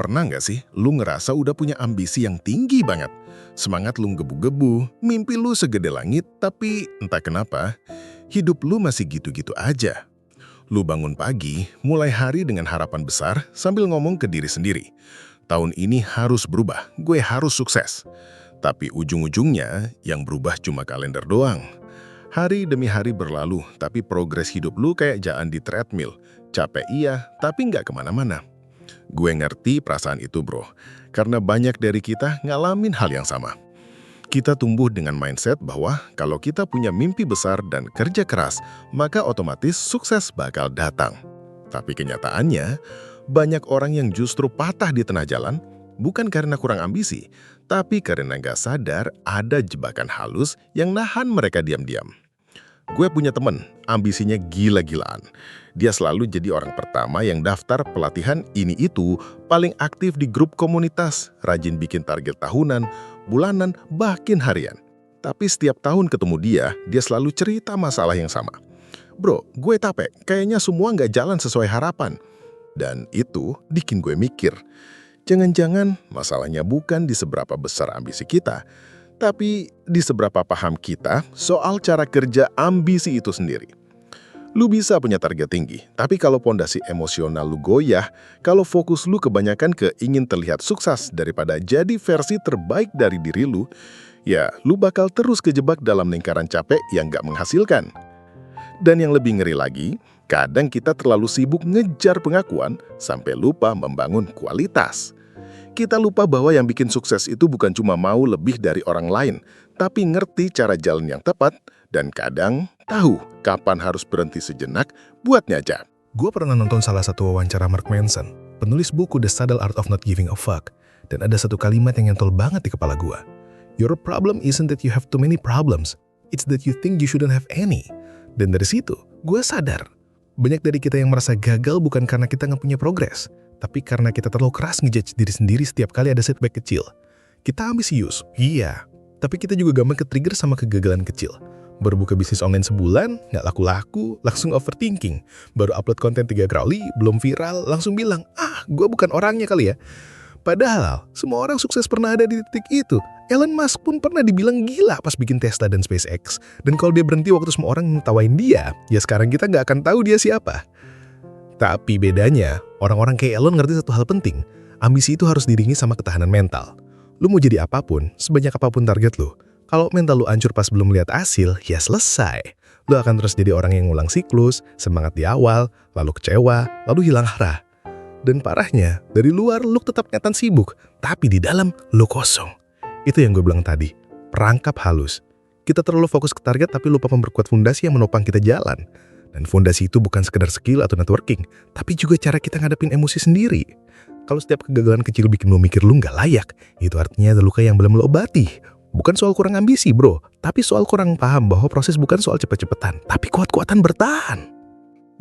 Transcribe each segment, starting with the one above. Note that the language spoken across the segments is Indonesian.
Pernah nggak sih lu ngerasa udah punya ambisi yang tinggi banget? Semangat lu gebu-gebu, mimpi lu segede langit, tapi entah kenapa, hidup lu masih gitu-gitu aja. Lu bangun pagi, mulai hari dengan harapan besar sambil ngomong ke diri sendiri. Tahun ini harus berubah, gue harus sukses. Tapi ujung-ujungnya yang berubah cuma kalender doang. Hari demi hari berlalu, tapi progres hidup lu kayak jalan di treadmill. Capek iya, tapi nggak kemana-mana. Gue ngerti perasaan itu bro, karena banyak dari kita ngalamin hal yang sama. Kita tumbuh dengan mindset bahwa kalau kita punya mimpi besar dan kerja keras, maka otomatis sukses bakal datang. Tapi kenyataannya, banyak orang yang justru patah di tengah jalan, bukan karena kurang ambisi, tapi karena nggak sadar ada jebakan halus yang nahan mereka diam-diam. Gue punya temen, ambisinya gila-gilaan. Dia selalu jadi orang pertama yang daftar pelatihan ini itu, paling aktif di grup komunitas, rajin bikin target tahunan, bulanan, bahkan harian. Tapi setiap tahun ketemu dia selalu cerita masalah yang sama. Bro, gue capek, kayaknya semua nggak jalan sesuai harapan. Dan itu bikin gue mikir, jangan-jangan masalahnya bukan di seberapa besar ambisi kita, tapi di seberapa paham kita soal cara kerja ambisi itu sendiri. Lu bisa punya target tinggi, tapi kalau pondasi emosional lu goyah, kalau fokus lu kebanyakan ke ingin terlihat sukses daripada jadi versi terbaik dari diri lu, ya lu bakal terus kejebak dalam lingkaran capek yang gak menghasilkan. Dan yang lebih ngeri lagi, kadang kita terlalu sibuk ngejar pengakuan sampai lupa membangun kualitas. Kita lupa bahwa yang bikin sukses itu bukan cuma mau lebih dari orang lain, tapi ngerti cara jalan yang tepat, dan kadang tahu kapan harus berhenti sejenak buat nyajak. Gue pernah nonton salah satu wawancara Mark Manson, penulis buku The Subtle Art of Not Giving a Fuck, dan ada satu kalimat yang nyantol banget di kepala gue. Your problem isn't that you have too many problems, it's that you think you shouldn't have any. Dan dari situ, gue sadar, banyak dari kita yang merasa gagal bukan karena kita nggak punya progres, tapi karena kita terlalu keras ngejudge diri sendiri setiap kali ada setback kecil. Kita ambisius, iya, tapi kita juga gampang ke-trigger sama kegagalan kecil. Baru buka bisnis online sebulan, nggak laku-laku, langsung overthinking. Baru upload konten 3 kali, belum viral, langsung bilang, gue bukan orangnya kali ya. Padahal, semua orang sukses pernah ada di titik itu. Elon Musk pun pernah dibilang gila pas bikin Tesla dan SpaceX. Dan kalau dia berhenti waktu semua orang ngetawain dia, ya sekarang kita nggak akan tahu dia siapa. Tapi bedanya, orang-orang kayak Elon ngerti satu hal penting. Ambisi itu harus diiringi sama ketahanan mental. Lu mau jadi apapun, sebanyak apapun target lu. Kalau mental lu hancur pas belum lihat hasil, ya selesai. Lu akan terus jadi orang yang ngulang siklus, semangat di awal, lalu kecewa, lalu hilang arah. Dan parahnya, dari luar lu tetap kelihatan sibuk, tapi di dalam lu kosong. Itu yang gue bilang tadi, perangkap halus. Kita terlalu fokus ke target tapi lupa memperkuat fondasi yang menopang kita jalan. Dan fondasi itu bukan sekedar skill atau networking, tapi juga cara kita ngadepin emosi sendiri. Kalau setiap kegagalan kecil bikin lu mikir lu nggak layak, itu artinya ada luka yang belum lu obati. Bukan soal kurang ambisi bro, tapi soal kurang paham bahwa proses bukan soal cepet-cepetan, tapi kuat-kuatan bertahan.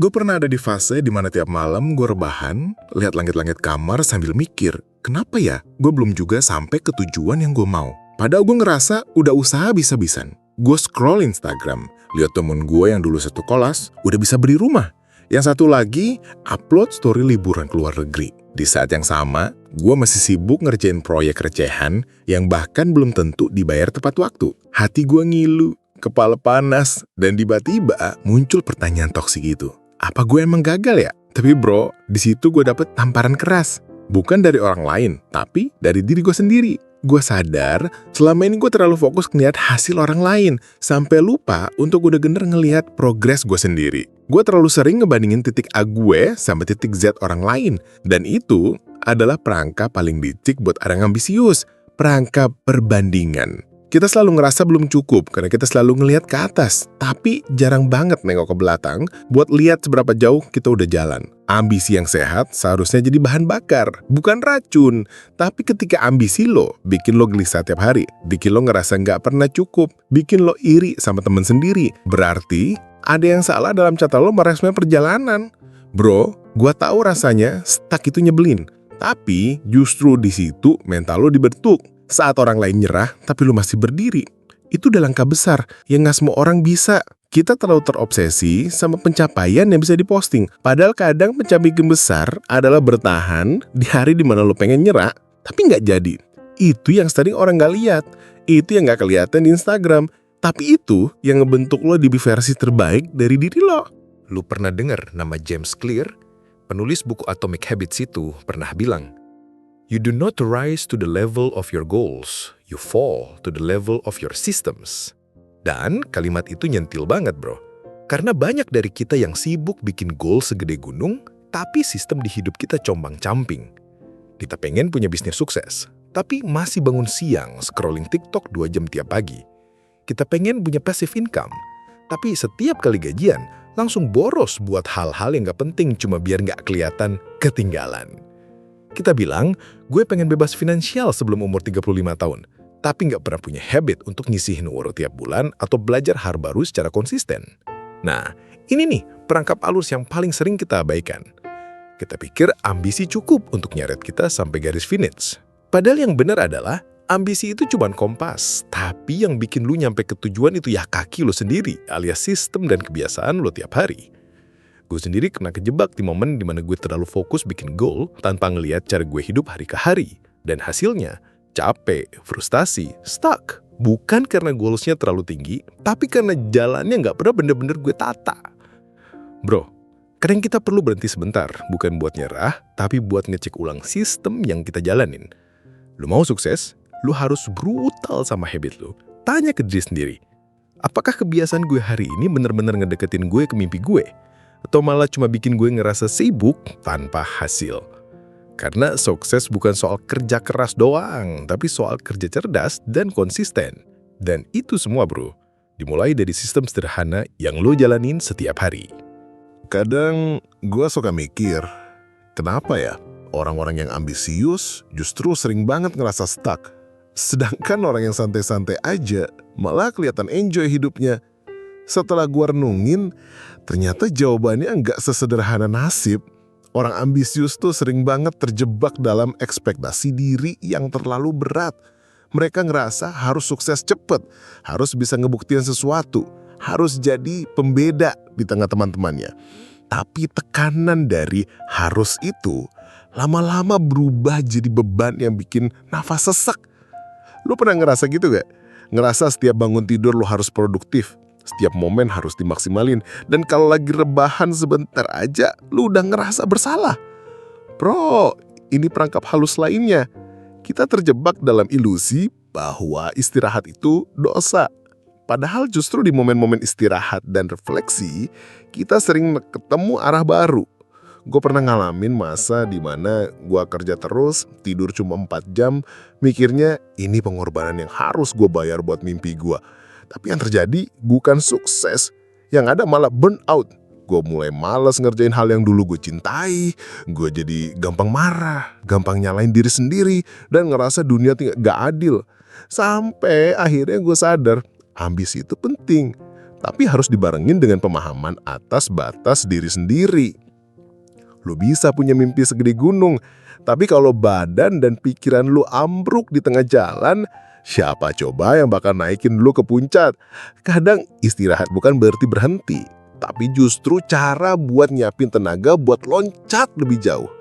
Gue pernah ada di fase dimana tiap malam gue rebahan, lihat langit-langit kamar sambil mikir, kenapa ya gue belum juga sampai ke tujuan yang gue mau. Padahal gue ngerasa udah usaha bisa-bisan. Gue scroll Instagram, lihat temen gue yang dulu satu kelas udah bisa beli rumah. Yang satu lagi upload story liburan ke luar negeri. Di saat yang sama, gue masih sibuk ngerjain proyek recehan yang bahkan belum tentu dibayar tepat waktu. Hati gue ngilu, kepala panas, dan tiba-tiba muncul pertanyaan toksik itu. Apa gue emang gagal ya? Tapi bro, di situ gue dapet tamparan keras. Bukan dari orang lain, tapi dari diri gue sendiri. Gue sadar, selama ini gue terlalu fokus ngeliat hasil orang lain, sampai lupa untuk udah bener ngeliat progres gue sendiri. Gue terlalu sering ngebandingin titik A gue sama titik Z orang lain. Dan itu adalah perangkap paling licik buat orang ambisius, perangkap perbandingan. Kita selalu ngerasa belum cukup karena kita selalu ngelihat ke atas, tapi jarang banget nengok ke belakang buat lihat seberapa jauh kita udah jalan. Ambisi yang sehat seharusnya jadi bahan bakar, bukan racun. Tapi ketika ambisi lo bikin lo gelisah tiap hari, bikin lo ngerasa nggak pernah cukup, bikin lo iri sama temen sendiri, berarti ada yang salah dalam cara lo merespon perjalanan. Bro, gua tahu rasanya stuck itu nyebelin, tapi justru di situ mental lo dibentuk. Saat orang lain nyerah, tapi lu masih berdiri. Itu udah langkah besar yang gak semua orang bisa. Kita terlalu terobsesi sama pencapaian yang bisa diposting. Padahal kadang pencapaian besar adalah bertahan di hari dimana lo pengen nyerah, tapi nggak jadi. Itu yang sering orang nggak lihat. Itu yang nggak kelihatan di Instagram. Tapi itu yang ngebentuk lo di versi terbaik dari diri lo. Lu pernah dengar nama James Clear? Penulis buku Atomic Habits itu pernah bilang, "You do not rise to the level of your goals, you fall to the level of your systems." Dan kalimat itu nyentil banget, bro. Karena banyak dari kita yang sibuk bikin goal segede gunung, tapi sistem di hidup kita combang-camping. Kita pengen punya bisnis sukses, tapi masih bangun siang scrolling TikTok 2 jam tiap pagi. Kita pengen punya passive income, tapi setiap kali gajian langsung boros buat hal-hal yang gak penting cuma biar gak kelihatan ketinggalan. Kita bilang, gue pengen bebas finansial sebelum umur 35 tahun, tapi nggak pernah punya habit untuk nyisihin uang tiap bulan atau belajar hal baru secara konsisten. Nah, ini nih perangkap halus yang paling sering kita abaikan. Kita pikir ambisi cukup untuk nyeret kita sampai garis finish. Padahal yang benar adalah, ambisi itu cuma kompas, tapi yang bikin lu nyampe ke tujuan itu ya kaki lu sendiri, alias sistem dan kebiasaan lu tiap hari. Gue sendiri kena kejebak di momen dimana gue terlalu fokus bikin goal tanpa ngeliat cara gue hidup hari ke hari. Dan hasilnya, capek, frustasi, stuck. Bukan karena goalsnya terlalu tinggi, tapi karena jalannya nggak pernah bener-bener gue tata. Bro, kadang kita perlu berhenti sebentar, bukan buat nyerah, tapi buat ngecek ulang sistem yang kita jalanin. Lu mau sukses, lu harus brutal sama habit lu. Tanya ke diri sendiri, apakah kebiasaan gue hari ini bener-bener ngedeketin gue ke mimpi gue? Atau malah cuma bikin gue ngerasa sibuk tanpa hasil? Karena sukses bukan soal kerja keras doang, tapi soal kerja cerdas dan konsisten. Dan itu semua, bro, dimulai dari sistem sederhana yang lo jalanin setiap hari. Kadang gue suka mikir, kenapa ya orang-orang yang ambisius justru sering banget ngerasa stuck. Sedangkan orang yang santai-santai aja malah kelihatan enjoy hidupnya. Setelah gue renungin, ternyata jawabannya nggak sesederhana nasib. Orang ambisius tuh sering banget terjebak dalam ekspektasi diri yang terlalu berat. Mereka ngerasa harus sukses cepet, harus bisa ngebuktiin sesuatu, harus jadi pembeda di tengah teman-temannya. Tapi tekanan dari harus itu lama-lama berubah jadi beban yang bikin nafas sesak. Lu pernah ngerasa gitu gak? Ngerasa setiap bangun tidur lu harus produktif, setiap momen harus dimaksimalin, dan kalau lagi rebahan sebentar aja, lu udah ngerasa bersalah. Bro, ini perangkap halus lainnya. Kita terjebak dalam ilusi bahwa istirahat itu dosa. Padahal justru di momen-momen istirahat dan refleksi, kita sering ketemu arah baru. Gue pernah ngalamin masa dimana gue kerja terus, tidur cuma 4 jam, mikirnya ini pengorbanan yang harus gue bayar buat mimpi gue. Tapi yang terjadi bukan sukses, yang ada malah burnout. Gue mulai malas ngerjain hal yang dulu gue cintai, gue jadi gampang marah, gampang nyalain diri sendiri, dan ngerasa dunia gak adil. Sampai akhirnya gue sadar, ambisi itu penting, tapi harus dibarengin dengan pemahaman atas batas diri sendiri. Lu bisa punya mimpi segede gunung, tapi kalau badan dan pikiran lu ambruk di tengah jalan, siapa coba yang bakal naikin lu ke puncak? Kadang istirahat bukan berarti berhenti, tapi justru cara buat nyiapin tenaga buat loncat lebih jauh.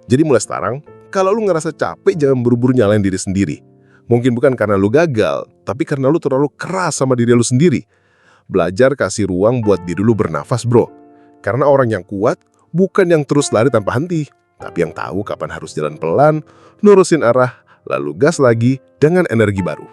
Jadi mulai sekarang, kalau lu ngerasa capek jangan buru-buru nyalain diri sendiri. Mungkin bukan karena lu gagal, tapi karena lu terlalu keras sama diri lu sendiri. Belajar kasih ruang buat diri lu bernafas, bro. Karena orang yang kuat bukan yang terus lari tanpa henti, tapi yang tahu kapan harus jalan pelan, nurusin arah, lalu gas lagi dengan energi baru.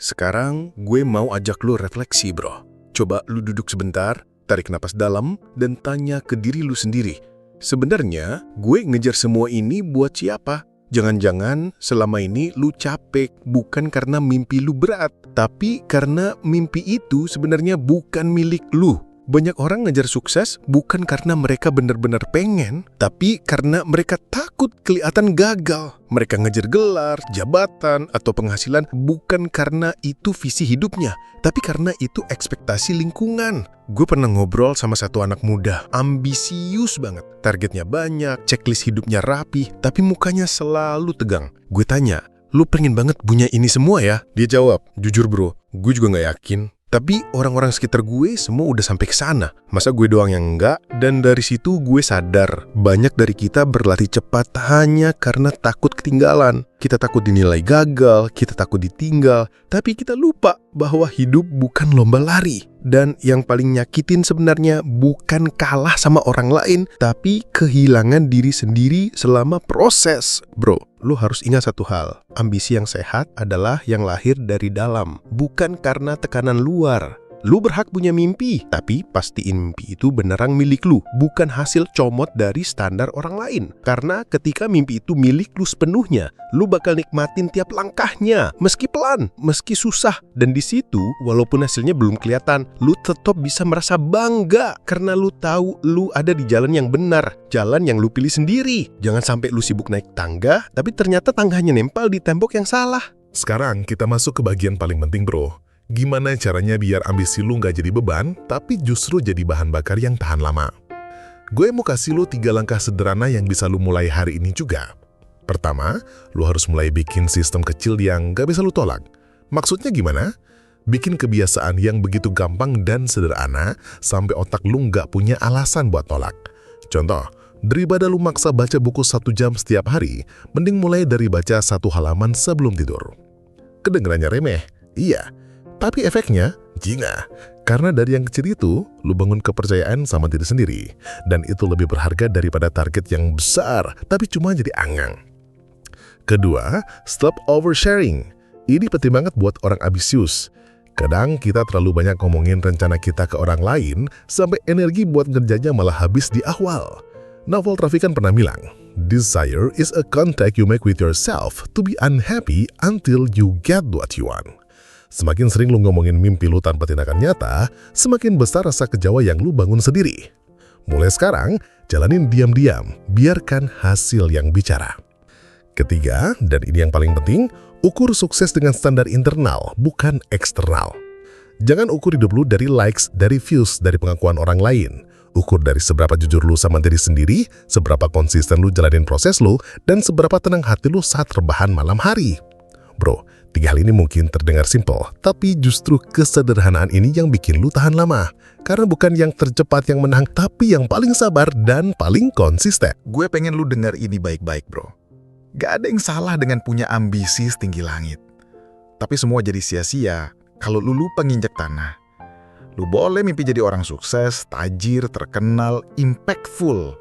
Sekarang gue mau ajak lu refleksi, bro. Coba lu duduk sebentar, tarik napas dalam, dan tanya ke diri lu sendiri. Sebenarnya gue ngejar semua ini buat siapa? Jangan-jangan selama ini lu capek bukan karena mimpi lu berat, tapi karena mimpi itu sebenarnya bukan milik lu. Banyak orang ngejar sukses bukan karena mereka benar-benar pengen, tapi karena mereka takut kelihatan gagal. Mereka ngejar gelar, jabatan, atau penghasilan bukan karena itu visi hidupnya, tapi karena itu ekspektasi lingkungan. Gue pernah ngobrol sama satu anak muda, ambisius banget. Targetnya banyak, checklist hidupnya rapi, tapi mukanya selalu tegang. Gue tanya, lu pengen banget punya ini semua ya? Dia jawab, jujur bro, gue juga nggak yakin. Tapi orang-orang sekitar gue semua udah sampai ke sana. Masa gue doang yang enggak? Dan dari situ gue sadar, banyak dari kita berlatih cepat hanya karena takut ketinggalan. Kita takut dinilai gagal, kita takut ditinggal, tapi kita lupa bahwa hidup bukan lomba lari. Dan yang paling nyakitin sebenarnya bukan kalah sama orang lain, tapi kehilangan diri sendiri selama proses. Bro, lu harus ingat satu hal, ambisi yang sehat adalah yang lahir dari dalam, bukan karena tekanan luar. Lu berhak punya mimpi, tapi pastiin mimpi itu beneran milik lu, bukan hasil comot dari standar orang lain. Karena ketika mimpi itu milik lu sepenuhnya, lu bakal nikmatin tiap langkahnya, meski pelan, meski susah. Dan di situ, walaupun hasilnya belum kelihatan, lu tetap bisa merasa bangga karena lu tahu lu ada di jalan yang benar, jalan yang lu pilih sendiri. Jangan sampai lu sibuk naik tangga, tapi ternyata tangganya nempel di tembok yang salah. Sekarang kita masuk ke bagian paling penting, bro. Gimana caranya biar ambisi lu nggak jadi beban, tapi justru jadi bahan bakar yang tahan lama? Gue mau kasih lu 3 langkah sederhana yang bisa lu mulai hari ini juga. Pertama, lu harus mulai bikin sistem kecil yang nggak bisa lu tolak. Maksudnya gimana? Bikin kebiasaan yang begitu gampang dan sederhana sampai otak lu nggak punya alasan buat tolak. Contoh, daripada lu maksa baca buku 1 jam setiap hari, mending mulai dari baca 1 halaman sebelum tidur. Kedengarannya remeh? Iya. Tapi efeknya, jingga. Karena dari yang kecil itu, lu bangun kepercayaan sama diri sendiri. Dan itu lebih berharga daripada target yang besar, tapi cuma jadi angan. Kedua, stop oversharing. Ini penting banget buat orang ambisius. Kadang kita terlalu banyak ngomongin rencana kita ke orang lain, sampai energi buat ngerjanya malah habis di awal. Naval Ravikant pernah bilang, "Desire is a contract you make with yourself to be unhappy until you get what you want." Semakin sering lu ngomongin mimpi lu tanpa tindakan nyata, semakin besar rasa kecewa yang lu bangun sendiri. Mulai sekarang, jalanin diam-diam, biarkan hasil yang bicara. Ketiga, dan ini yang paling penting, ukur sukses dengan standar internal, bukan eksternal. Jangan ukur hidup lu dari likes, dari views, dari pengakuan orang lain. Ukur dari seberapa jujur lu sama diri sendiri, seberapa konsisten lu jalanin proses lu, dan seberapa tenang hati lu saat rebahan malam hari. Bro, 3 hal ini mungkin terdengar simpel, tapi justru kesederhanaan ini yang bikin lu tahan lama. Karena bukan yang tercepat yang menang, tapi yang paling sabar dan paling konsisten. Gue pengen lu dengar ini baik-baik, bro. Gak ada yang salah dengan punya ambisi setinggi langit. Tapi semua jadi sia-sia kalau lu lupa nginjak tanah. Lu boleh mimpi jadi orang sukses, tajir, terkenal, impactful.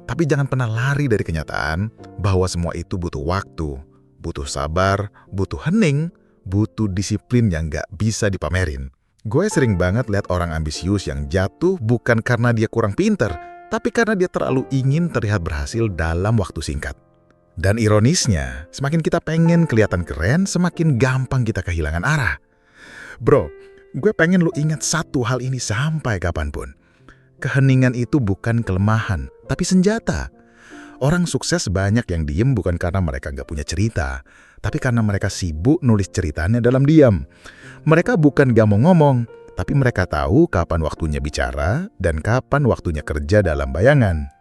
Tapi jangan pernah lari dari kenyataan bahwa semua itu butuh waktu. Butuh sabar, butuh hening, butuh disiplin yang gak bisa dipamerin. Gue sering banget lihat orang ambisius yang jatuh bukan karena dia kurang pinter, tapi karena dia terlalu ingin terlihat berhasil dalam waktu singkat. Dan ironisnya, semakin kita pengen kelihatan keren, semakin gampang kita kehilangan arah. Bro, gue pengen lu ingat satu hal ini sampai kapanpun. Keheningan itu bukan kelemahan, tapi senjata. Orang sukses banyak yang diem bukan karena mereka nggak punya cerita, tapi karena mereka sibuk nulis ceritanya dalam diam. Mereka bukan gak mau ngomong, tapi mereka tahu kapan waktunya bicara dan kapan waktunya kerja dalam bayangan.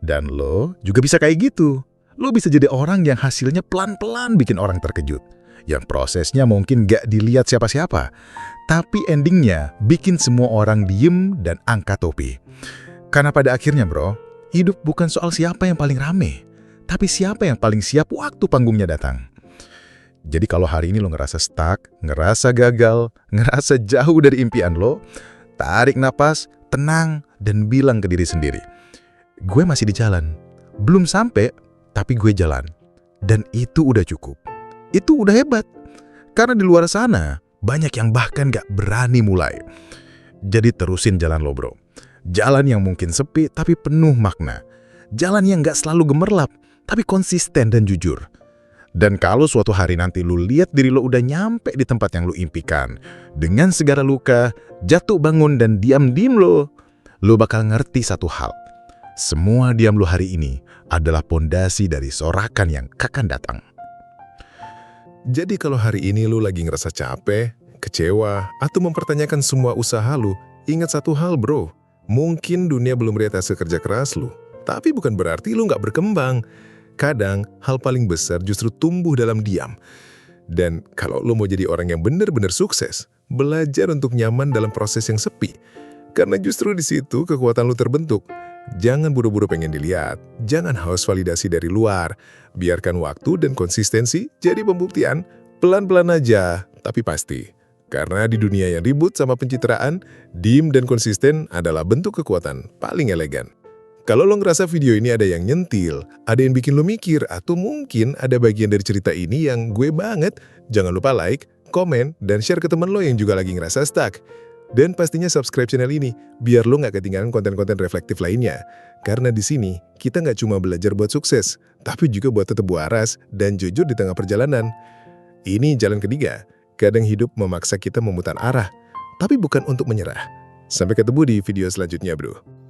Dan lo juga bisa kayak gitu. Lo bisa jadi orang yang hasilnya pelan-pelan bikin orang terkejut. Yang prosesnya mungkin gak dilihat siapa-siapa, tapi endingnya bikin semua orang diem dan angkat topi. Karena pada akhirnya bro, hidup bukan soal siapa yang paling rame, tapi siapa yang paling siap waktu panggungnya datang. Jadi kalau hari ini lo ngerasa stuck, ngerasa gagal, ngerasa jauh dari impian lo, tarik napas, tenang, dan bilang ke diri sendiri, gue masih di jalan. Belum sampai, tapi gue jalan. Dan itu udah cukup. Itu udah hebat. Karena di luar sana, banyak yang bahkan gak berani mulai. Jadi terusin jalan lo bro. Jalan yang mungkin sepi tapi penuh makna. Jalan yang gak selalu gemerlap, tapi konsisten dan jujur. Dan kalau suatu hari nanti lu lihat diri lo udah nyampe di tempat yang lu impikan, dengan segala luka, jatuh bangun dan diam-diam lo bakal ngerti satu hal. Semua diam lo hari ini adalah pondasi dari sorakan yang akan datang. Jadi kalau hari ini lu lagi ngerasa capek, kecewa, atau mempertanyakan semua usaha lu, ingat satu hal bro. Mungkin dunia belum lihat hasil kerja keras lu, tapi bukan berarti lu nggak berkembang. Kadang, hal paling besar justru tumbuh dalam diam. Dan kalau lo mau jadi orang yang benar-benar sukses, belajar untuk nyaman dalam proses yang sepi. Karena justru di situ kekuatan lo terbentuk. Jangan buru-buru pengen dilihat, jangan haus validasi dari luar. Biarkan waktu dan konsistensi jadi pembuktian, pelan-pelan aja, tapi pasti. Karena di dunia yang ribut sama pencitraan, diem dan konsisten adalah bentuk kekuatan paling elegan. Kalau lo ngerasa video ini ada yang nyentil, ada yang bikin lo mikir, atau mungkin ada bagian dari cerita ini yang gue banget, jangan lupa like, komen, dan share ke temen lo yang juga lagi ngerasa stuck. Dan pastinya subscribe channel ini, biar lo nggak ketinggalan konten-konten reflektif lainnya. Karena di sini, kita nggak cuma belajar buat sukses, tapi juga buat tetap waras dan jujur di tengah perjalanan. Ini jalan ketiga, kadang hidup memaksa kita memutar arah, tapi bukan untuk menyerah. Sampai ketemu di video selanjutnya, bro.